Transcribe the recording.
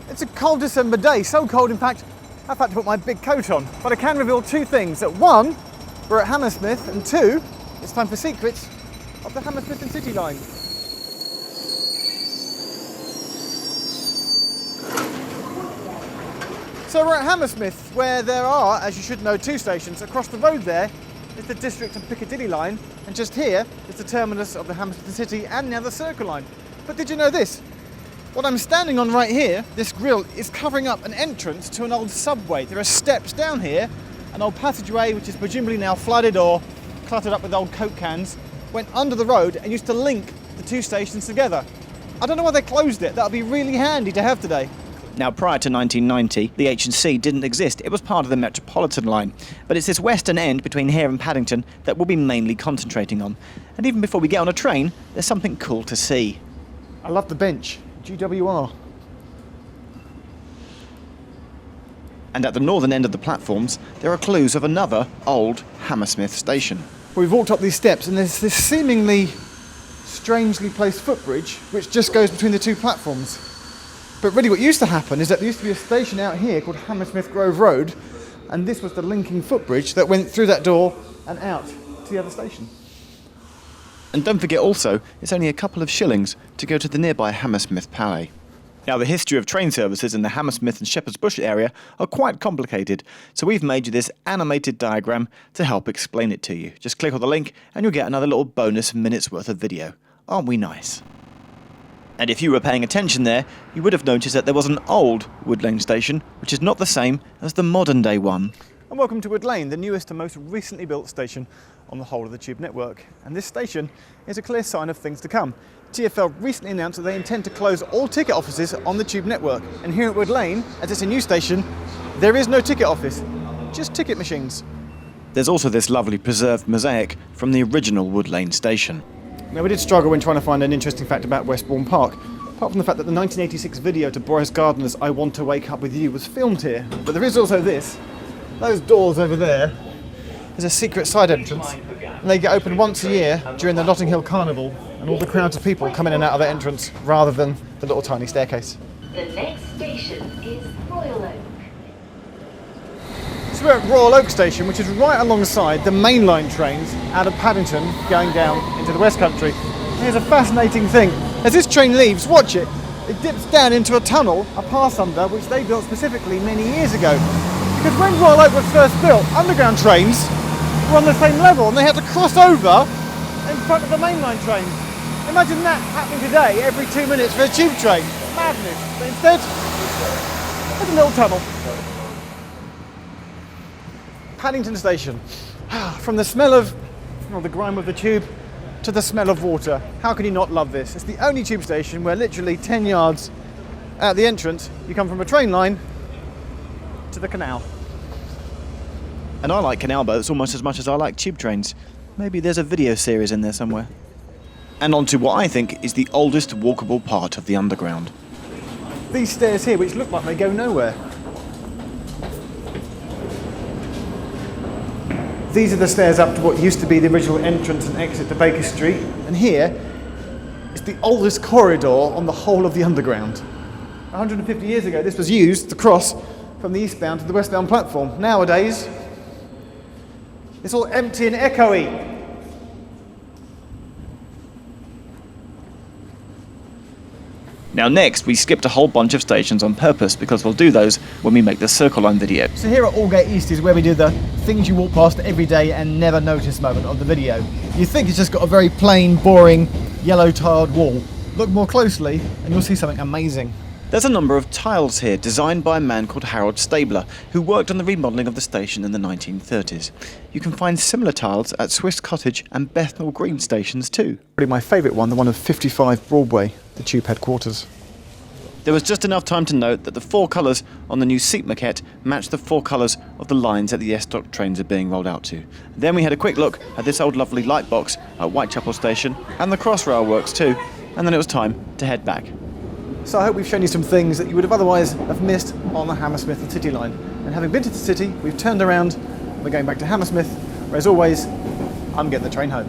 It's a cold December day, so cold in fact I've had to put my big coat on. But I can reveal two things, that one, we're at Hammersmith, and two, it's time for secrets of the Hammersmith and City line. So we're at Hammersmith, where there are, as you should know, two stations. Across the road there is the District and Piccadilly line, and just here is the terminus of the Hammersmith and City and now the Circle line. But did you know this? What I'm standing on right here, this grille, is covering up an entrance to an old subway. There are steps down here, an old passageway which is presumably now flooded or cluttered up with old Coke cans, went under the road and used to link the two stations together. I don't know why they closed it. That would be really handy to have today. Now, prior to 1990, the H&C didn't exist. It was part of the Metropolitan line. But it's this western end between here and Paddington that we'll be mainly concentrating on. And even before we get on a train, there's something cool to see. I love the bench. GWR. And at the northern end of the platforms, there are clues of another old Hammersmith station. We've walked up these steps and there's this seemingly strangely placed footbridge which just goes between the two platforms. But really what used to happen is that there used to be a station out here called Hammersmith Grove Road, and this was the linking footbridge that went through that door and out to the other station. And don't forget also, it's only a couple of shillings to go to the nearby Hammersmith Palais. Now, the history of train services in the Hammersmith and Shepherd's Bush area are quite complicated, so we've made you this animated diagram to help explain it to you. Just click on the link and you'll get another little bonus minute's worth of video. Aren't we nice? And if you were paying attention there, you would have noticed that there was an old Wood Lane station, which is not the same as the modern day one. And welcome to Wood Lane, the newest and most recently built station on the whole of the Tube network. And this station is a clear sign of things to come. TfL recently announced that they intend to close all ticket offices on the Tube network. And here at Wood Lane, as it's a new station, there is no ticket office, just ticket machines. There's also this lovely preserved mosaic from the original Wood Lane station. Now, we did struggle when trying to find an interesting fact about Westbourne Park, apart from the fact that the 1986 video to Boris Gardner's I Want to Wake Up With You was filmed here. But there is also this. Those doors over there, there's a secret side entrance, and they get opened once a year during the Notting Hill Carnival, and all the crowds of people come in and out of that entrance rather than the little tiny staircase. The next station is Royal Oak. So we're at Royal Oak Station, which is right alongside the mainline trains out of Paddington going down into the West Country. And here's a fascinating thing. As this train leaves, watch it, it dips down into a tunnel, a pass-under, which they built specifically many years ago. Because when Royal Oak was first built, underground trains were on the same level and they had to cross over in front of the mainline train. Imagine that happening today every 2 minutes for a tube train. Madness. But instead, there's a little tunnel. Paddington Station. From the smell of the grime of the tube to the smell of water. How can you not love this? It's the only tube station where literally 10 yards out the entrance you come from a train line to the canal. And I like canal boats almost as much as I like tube trains. Maybe there's a video series in there somewhere. And on to what I think is the oldest walkable part of the underground. These stairs here, which look like they go nowhere. These are the stairs up to what used to be the original entrance and exit to Baker Street. And here is the oldest corridor on the whole of the underground. 150 years ago, this was used to cross from the eastbound to the westbound platform. Nowadays, it's all empty and echoey. Now next, we skipped a whole bunch of stations on purpose because we'll do those when we make the Circle Line video. So here at Aldgate East is where we do the things you walk past every day and never notice moment of the video. You think it's just got a very plain, boring, yellow tiled wall. Look more closely and you'll see something amazing. There's a number of tiles here designed by a man called Harold Stabler, who worked on the remodelling of the station in the 1930s. You can find similar tiles at Swiss Cottage and Bethnal Green stations too. Probably my favourite one, the one of 55 Broadway, the Tube headquarters. There was just enough time to note that the four colours on the new seat maquette match the four colours of the lines that the S-Dock trains are being rolled out to. Then we had a quick look at this old lovely light box at Whitechapel station and the Crossrail works too, and then it was time to head back. So I hope we've shown you some things that you would have otherwise have missed on the Hammersmith and City line. And having been to the city, we've turned around, we're going back to Hammersmith, where as always, I'm getting the train home.